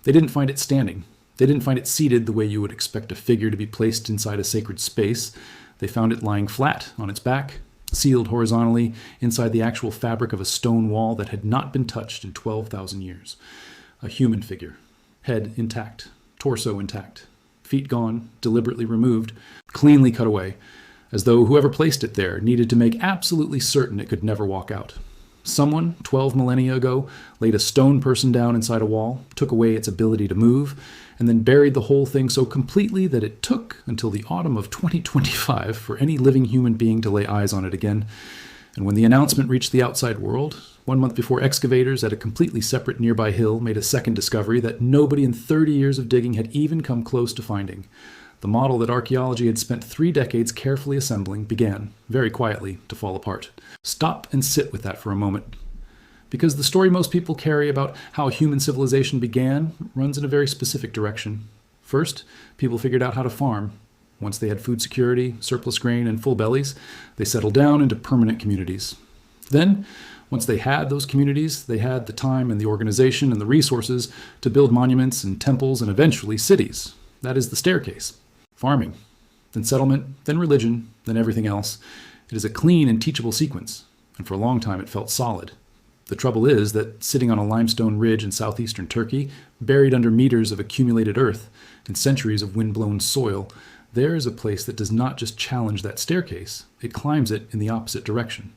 They didn't find it standing. They didn't find it seated the way you would expect a figure to be placed inside a sacred space. They found it lying flat on its back, sealed horizontally inside the actual fabric of a stone wall that had not been touched in 12,000 years. A human figure, head intact, torso intact, feet gone, deliberately removed, cleanly cut away, as though whoever placed it there needed to make absolutely certain it could never walk out. Someone, 12 millennia ago, laid a stone person down inside a wall, took away its ability to move, and then buried the whole thing so completely that it took until the autumn of 2025 for any living human being to lay eyes on it again. And when the announcement reached the outside world, 1 month before excavators at a completely separate nearby hill made a second discovery that nobody in 30 years of digging had even come close to finding, the model that archaeology had spent 3 decades carefully assembling began, very quietly, to fall apart. Stop and sit with that for a moment. Because the story most people carry about how human civilization began runs in a very specific direction. First, people figured out how to farm. Once they had food security, surplus grain, and full bellies, they settled down into permanent communities. Then, once they had those communities, they had the time and the organization and the resources to build monuments and temples and eventually cities. That is the staircase. Farming, then settlement, then religion, then everything else. It is a clean and teachable sequence, and for a long time it felt solid. The trouble is that sitting on a limestone ridge in southeastern Turkey, buried under meters of accumulated earth and centuries of wind-blown soil, there is a place that does not just challenge that staircase, it climbs it in the opposite direction.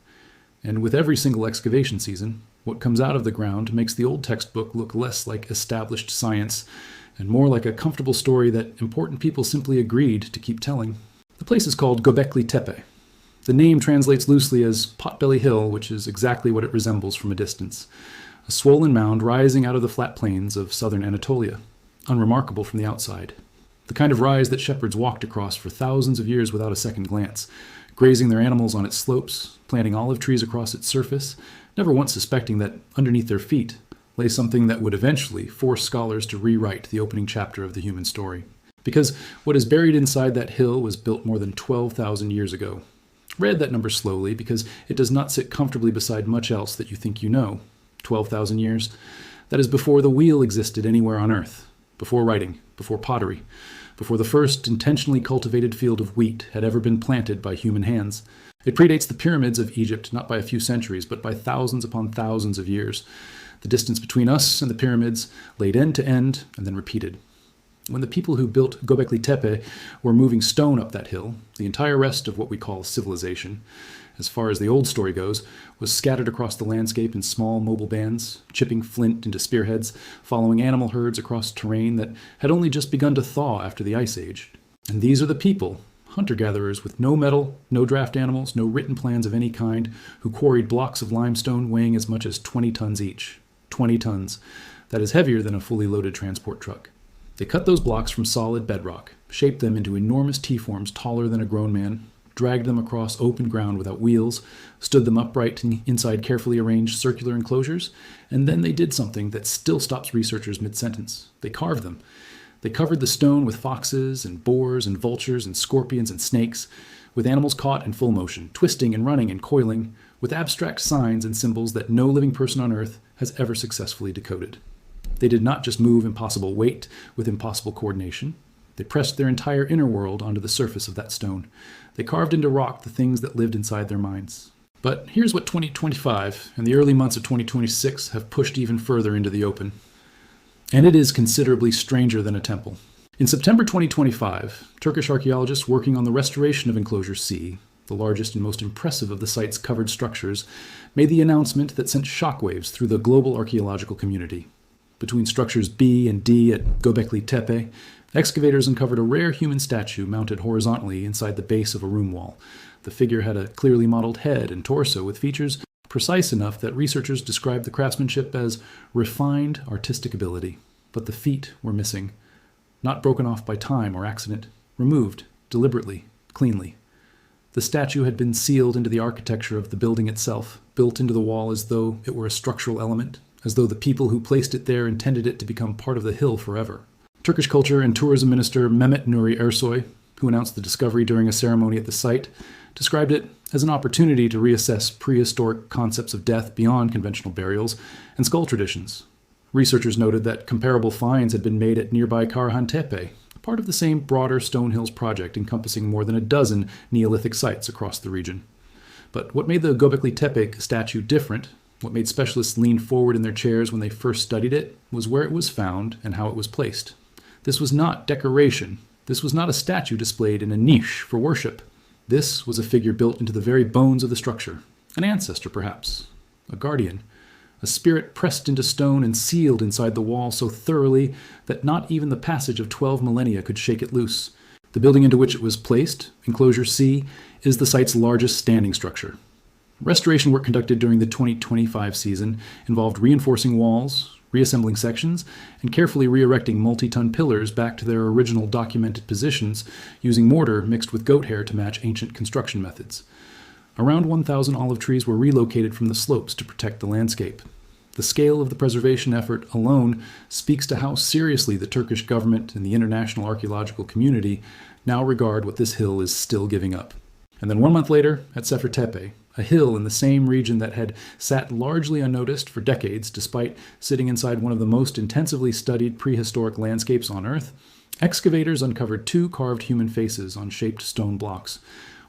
And with every single excavation season, what comes out of the ground makes the old textbook look less like established science and more like a comfortable story that important people simply agreed to keep telling. The place is called Göbekli Tepe. The name translates loosely as Potbelly Hill, which is exactly what it resembles from a distance. A swollen mound rising out of the flat plains of southern Anatolia, unremarkable from the outside. The kind of rise that shepherds walked across for thousands of years without a second glance, grazing their animals on its slopes, planting olive trees across its surface, never once suspecting that underneath their feet lay something that would eventually force scholars to rewrite the opening chapter of the human story. Because what is buried inside that hill was built more than 12,000 years ago. Read that number slowly because it does not sit comfortably beside much else that you think you know. 12,000 years. That is before the wheel existed anywhere on Earth, before writing, before pottery, before the first intentionally cultivated field of wheat had ever been planted by human hands. It predates the pyramids of Egypt not by a few centuries, but by thousands upon thousands of years. The distance between us and the pyramids laid end to end and then repeated. When the people who built Göbekli Tepe were moving stone up that hill, the entire rest of what we call civilization, as far as the old story goes, was scattered across the landscape in small mobile bands, chipping flint into spearheads, following animal herds across terrain that had only just begun to thaw after the Ice Age. And these are the people, hunter-gatherers with no metal, no draft animals, no written plans of any kind, who quarried blocks of limestone weighing as much as 20 tons each. 20 tons. That is heavier than a fully loaded transport truck. They cut those blocks from solid bedrock, shaped them into enormous T-forms taller than a grown man, dragged them across open ground without wheels, stood them upright inside carefully arranged circular enclosures, and then they did something that still stops researchers mid-sentence. They carved them. They covered the stone with foxes and boars and vultures and scorpions and snakes, with animals caught in full motion, twisting and running and coiling, with abstract signs and symbols that no living person on Earth has ever successfully decoded. They did not just move impossible weight with impossible coordination. They pressed their entire inner world onto the surface of that stone. They carved into rock the things that lived inside their minds. But here's what 2025 and the early months of 2026 have pushed even further into the open. And it is considerably stranger than a temple. In September 2025, Turkish archaeologists working on the restoration of Enclosure C, the largest and most impressive of the site's covered structures, made the announcement that sent shockwaves through the global archaeological community. Between structures B and D at Göbekli Tepe, excavators uncovered a rare human statue mounted horizontally inside the base of a room wall. The figure had a clearly modeled head and torso with features precise enough that researchers described the craftsmanship as refined artistic ability. But the feet were missing, not broken off by time or accident, removed deliberately, cleanly. The statue had been sealed into the architecture of the building itself, built into the wall as though it were a structural element, as though the people who placed it there intended it to become part of the hill forever. Turkish Culture and Tourism Minister Mehmet Nuri Ersoy, who announced the discovery during a ceremony at the site, described it as an opportunity to reassess prehistoric concepts of death beyond conventional burials and skull traditions. Researchers noted that comparable finds had been made at nearby Karahan Tepe, part of the same broader Stone Hills project encompassing more than a dozen Neolithic sites across the region. But what made the Göbekli Tepe statue different, what made specialists lean forward in their chairs when they first studied it, was where it was found and how it was placed. This was not decoration. This was not a statue displayed in a niche for worship. This was a figure built into the very bones of the structure. An ancestor, perhaps. A guardian. A spirit pressed into stone and sealed inside the wall so thoroughly that not even the passage of 12 millennia could shake it loose. The building into which it was placed, Enclosure C, is the site's largest standing structure. Restoration work conducted during the 2025 season involved reinforcing walls, reassembling sections, and carefully re-erecting multi-ton pillars back to their original documented positions using mortar mixed with goat hair to match ancient construction methods. Around 1,000 olive trees were relocated from the slopes to protect the landscape. The scale of the preservation effort alone speaks to how seriously the Turkish government and the international archaeological community now regard what this hill is still giving up. And then 1 month later, at Sefer Tepe, a hill in the same region that had sat largely unnoticed for decades despite sitting inside one of the most intensively studied prehistoric landscapes on Earth, excavators uncovered 2 carved human faces on shaped stone blocks,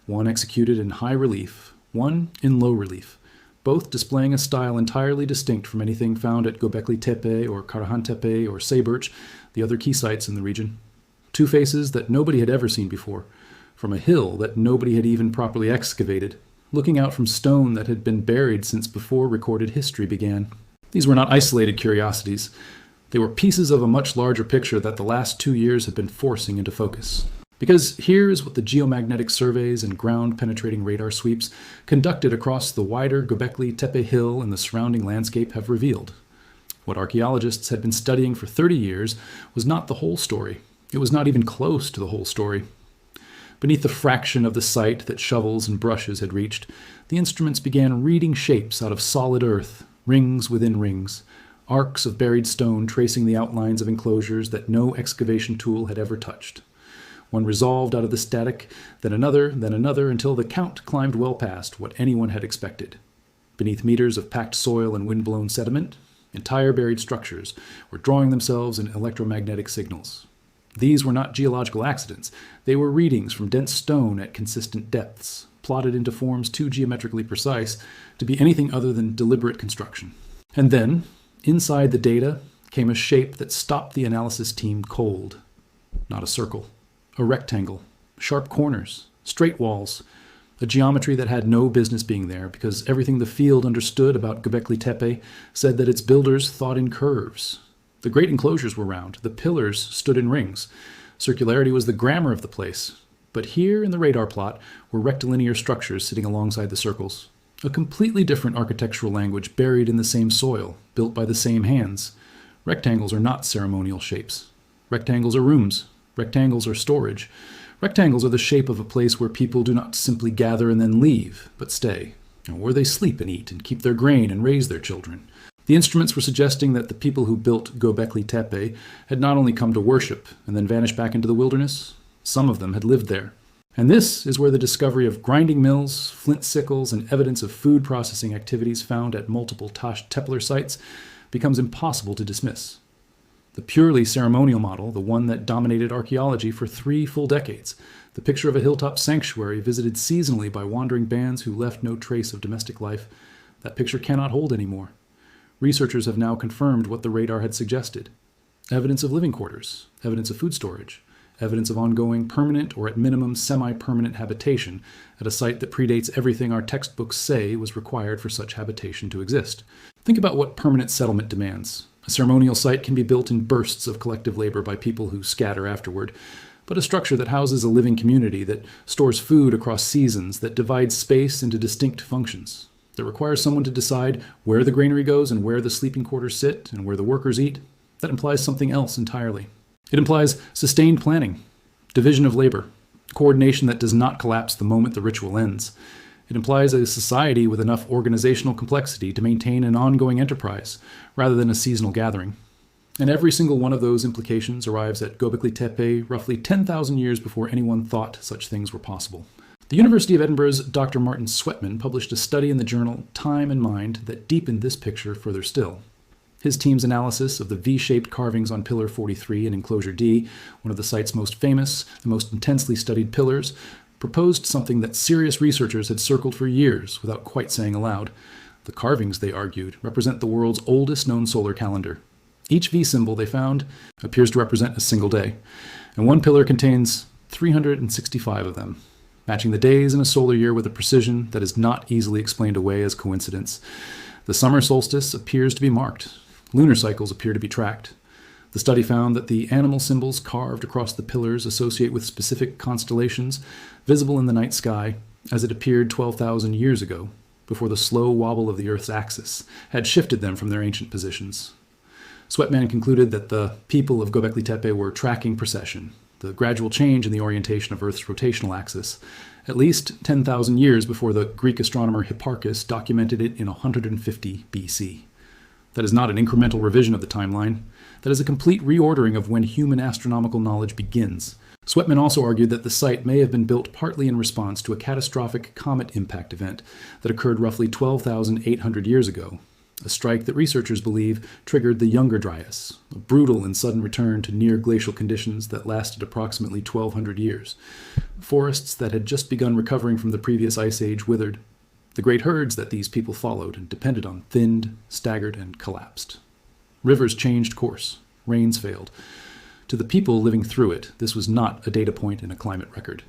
one executed in high relief, one in low relief, both displaying a style entirely distinct from anything found at Göbekli Tepe or Karahan Tepe or Sayburç, the other key sites in the region. 2 faces that nobody had ever seen before, from a hill that nobody had even properly excavated, looking out from stone that had been buried since before recorded history began. These were not isolated curiosities. They were pieces of a much larger picture that the last 2 years have been forcing into focus. Because here is what the geomagnetic surveys and ground-penetrating radar sweeps conducted across the wider Göbekli Tepe hill and the surrounding landscape have revealed. What archaeologists had been studying for 30 years was not the whole story. It was not even close to the whole story. Beneath the fraction of the site that shovels and brushes had reached, the instruments began reading shapes out of solid earth, rings within rings, arcs of buried stone tracing the outlines of enclosures that no excavation tool had ever touched. One resolved out of the static, then another, until the count climbed well past what anyone had expected. Beneath meters of packed soil and wind-blown sediment, entire buried structures were drawing themselves in electromagnetic signals. These were not geological accidents. They were readings from dense stone at consistent depths, plotted into forms too geometrically precise to be anything other than deliberate construction. And then, inside the data, came a shape that stopped the analysis team cold. Not a circle. A rectangle, sharp corners, straight walls, a geometry that had no business being there because everything the field understood about Göbekli Tepe said that its builders thought in curves. The great enclosures were round, the pillars stood in rings. Circularity was the grammar of the place. But here in the radar plot were rectilinear structures sitting alongside the circles. A completely different architectural language buried in the same soil, built by the same hands. Rectangles are not ceremonial shapes. Rectangles are rooms. Rectangles are storage. Rectangles are the shape of a place where people do not simply gather and then leave, but stay, where they sleep and eat and keep their grain and raise their children. The instruments were suggesting that the people who built Göbekli Tepe had not only come to worship and then vanish back into the wilderness, some of them had lived there. And this is where the discovery of grinding mills, flint sickles, and evidence of food processing activities found at multiple Tash Tepler sites becomes impossible to dismiss. The purely ceremonial model, the one that dominated archaeology for 3 full decades, the picture of a hilltop sanctuary visited seasonally by wandering bands who left no trace of domestic life, that picture cannot hold anymore. Researchers have now confirmed what the radar had suggested. Evidence of living quarters, evidence of food storage, evidence of ongoing permanent or at minimum semi-permanent habitation at a site that predates everything our textbooks say was required for such habitation to exist. Think about what permanent settlement demands. A ceremonial site can be built in bursts of collective labor by people who scatter afterward, but a structure that houses a living community, that stores food across seasons, that divides space into distinct functions, that requires someone to decide where the granary goes and where the sleeping quarters sit and where the workers eat, that implies something else entirely. It implies sustained planning, division of labor, coordination that does not collapse the moment the ritual ends. It implies a society with enough organizational complexity to maintain an ongoing enterprise, rather than a seasonal gathering. And every single one of those implications arrives at Göbekli Tepe roughly 10,000 years before anyone thought such things were possible. The University of Edinburgh's Dr. Martin Sweatman published a study in the journal Time and Mind that deepened this picture further still. His team's analysis of the V-shaped carvings on Pillar 43 in Enclosure D, one of the site's most famous, the most intensely studied pillars, proposed something that serious researchers had circled for years without quite saying aloud. The carvings, they argued, represent the world's oldest known solar calendar. Each V symbol they found appears to represent a single day, and one pillar contains 365 of them, matching the days in a solar year with a precision that is not easily explained away as coincidence. The summer solstice appears to be marked. Lunar cycles appear to be tracked. The study found that the animal symbols carved across the pillars associate with specific constellations visible in the night sky as it appeared 12,000 years ago, before the slow wobble of the Earth's axis had shifted them from their ancient positions. Sweatman concluded that the people of Göbekli Tepe were tracking precession, the gradual change in the orientation of Earth's rotational axis, at least 10,000 years before the Greek astronomer Hipparchus documented it in 150 BC. That is not an incremental revision of the timeline. That is a complete reordering of when human astronomical knowledge begins. Sweatman also argued that the site may have been built partly in response to a catastrophic comet impact event that occurred roughly 12,800 years ago, a strike that researchers believe triggered the Younger Dryas, a brutal and sudden return to near glacial conditions that lasted approximately 1,200 years. Forests that had just begun recovering from the previous ice age withered. The great herds that these people followed and depended on thinned, staggered, and collapsed. Rivers changed course. Rains failed. To the people living through it, this was not a data point in a climate record.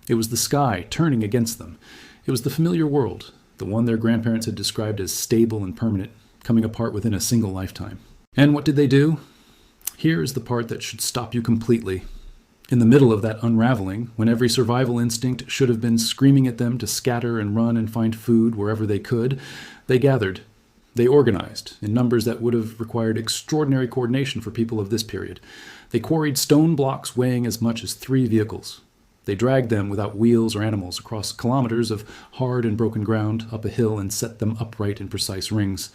It was the sky turning against them. It was the familiar world, the one their grandparents had described as stable and permanent, coming apart within a single lifetime. And what did they do? Here is the part that should stop you completely. In the middle of that unraveling, when every survival instinct should have been screaming at them to scatter and run and find food wherever they could, they gathered. They organized in numbers that would have required extraordinary coordination for people of this period. They quarried stone blocks weighing as much as 3 vehicles. They dragged them without wheels or animals across kilometers of hard and broken ground up a hill and set them upright in precise rings.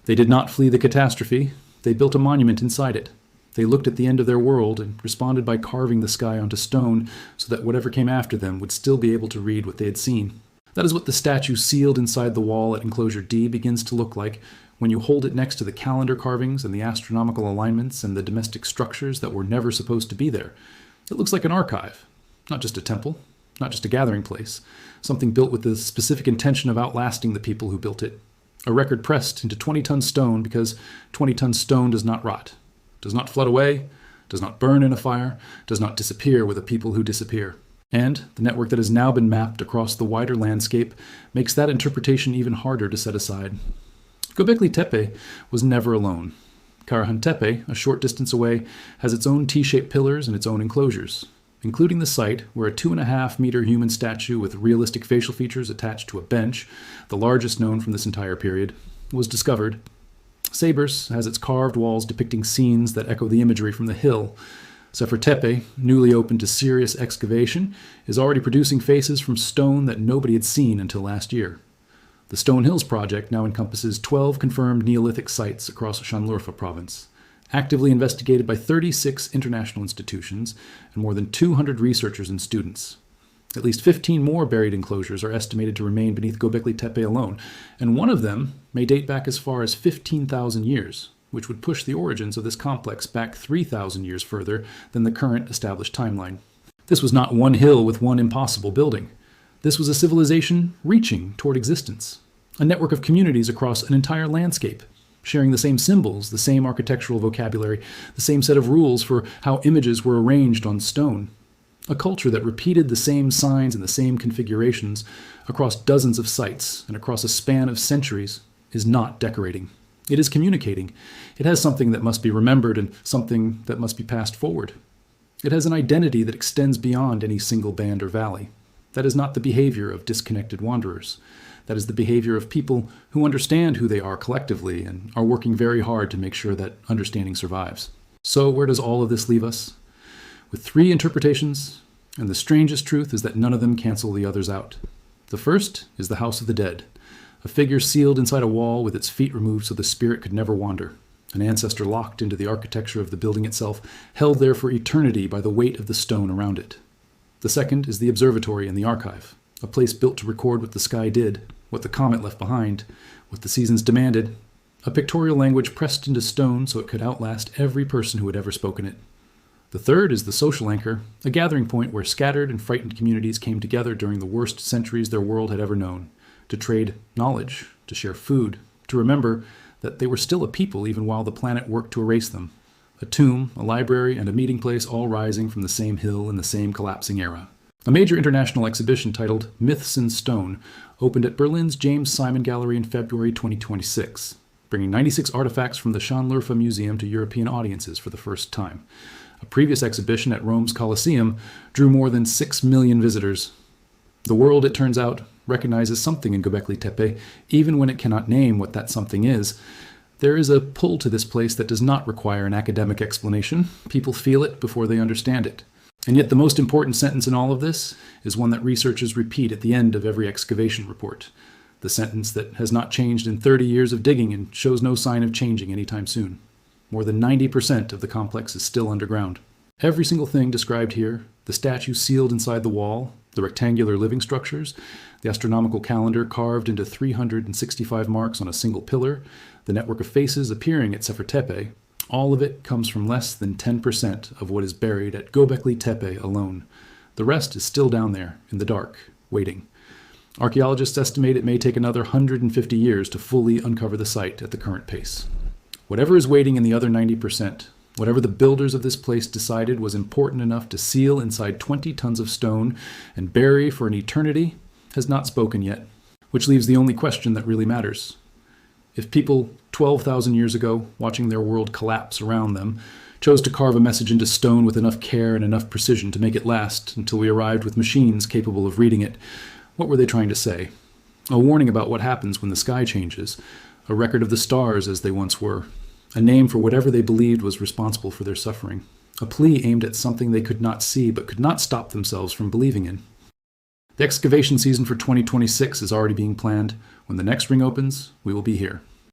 They did not flee the catastrophe. They built a monument inside it. They looked at the end of their world and responded by carving the sky onto stone so that whatever came after them would still be able to read what they had seen. That is what the statue sealed inside the wall at Enclosure D begins to look like when you hold it next to the calendar carvings and the astronomical alignments and the domestic structures that were never supposed to be there. It looks like an archive, not just a temple, not just a gathering place, something built with the specific intention of outlasting the people who built it. A record pressed into 20-ton stone because 20-ton stone does not rot, does not flood away, does not burn in a fire, does not disappear with the people who disappear. And the network that has now been mapped across the wider landscape makes that interpretation even harder to set aside. Göbekli Tepe was never alone. Karahan Tepe, a short distance away, has its own T-shaped pillars and its own enclosures, including the site where a 2.5-meter human statue with realistic facial features attached to a bench, the largest known from this entire period, was discovered. Sabers has its carved walls depicting scenes that echo the imagery from the hill. Sefer Tepe, newly open to serious excavation, is already producing faces from stone that nobody had seen until last year. The Stone Hills project now encompasses 12 confirmed Neolithic sites across Şanlıurfa province, actively investigated by 36 international institutions and more than 200 researchers and students. At least 15 more buried enclosures are estimated to remain beneath Göbekli Tepe alone, and one of them may date back as far as 15,000 years, which would push the origins of this complex back 3,000 years further than the current established timeline. This was not one hill with one impossible building. This was a civilization reaching toward existence, a network of communities across an entire landscape, sharing the same symbols, the same architectural vocabulary, the same set of rules for how images were arranged on stone. A culture that repeated the same signs and the same configurations across dozens of sites and across a span of centuries is not decorating. It is communicating. It has something that must be remembered and something that must be passed forward. It has an identity that extends beyond any single band or valley. That is not the behavior of disconnected wanderers. That is the behavior of people who understand who they are collectively and are working very hard to make sure that understanding survives. So where does all of this leave us? With 3 interpretations, and the strangest truth is that none of them cancel the others out. The first is the House of the Dead, a figure sealed inside a wall with its feet removed so the spirit could never wander, an ancestor locked into the architecture of the building itself, held there for eternity by the weight of the stone around it. The second is the observatory and the archive, a place built to record what the sky did, what the comet left behind, what the seasons demanded, A pictorial language pressed into stone so it could outlast every person who had ever spoken it. The third is the social anchor, a gathering point where scattered and frightened communities came together during the worst centuries their world had ever known, to trade knowledge, to share food, to remember that they were still a people even while the planet worked to erase them. A tomb, a library, and a meeting place all rising from the same hill in the same collapsing era. A major international exhibition titled Myths in Stone opened at Berlin's James Simon Gallery in February 2026, bringing 96 artifacts from the Schönlurfa Museum to European audiences for the first time. A previous exhibition at Rome's Colosseum drew more than 6 million visitors. The world, it turns out, recognizes something in Göbekli Tepe, even when it cannot name what that something is. There is a pull to this place that does not require an academic explanation. People feel it before they understand it. And yet the most important sentence in all of this is one that researchers repeat at the end of every excavation report. The sentence that has not changed in 30 years of digging and shows no sign of changing anytime soon. More than 90% of the complex is still underground. Every single thing described here, the statue sealed inside the wall, the rectangular living structures, the astronomical calendar carved into 365 marks on a single pillar, the network of faces appearing at Sefer Tepe, all of it comes from less than 10% of what is buried at Göbekli Tepe alone. The rest is still down there, in the dark, waiting. Archaeologists estimate it may take another 150 years to fully uncover the site at the current pace. Whatever is waiting in the other 90%, whatever the builders of this place decided was important enough to seal inside 20 tons of stone and bury for an eternity, has not spoken yet, which leaves the only question that really matters. If people 12,000 years ago, watching their world collapse around them, chose to carve a message into stone with enough care and enough precision to make it last until we arrived with machines capable of reading it, what were they trying to say? A warning about what happens when the sky changes, a record of the stars as they once were, a name for whatever they believed was responsible for their suffering, a plea aimed at something they could not see but could not stop themselves from believing in. The excavation season for 2026 is already being planned. When the next ring opens, we will be here.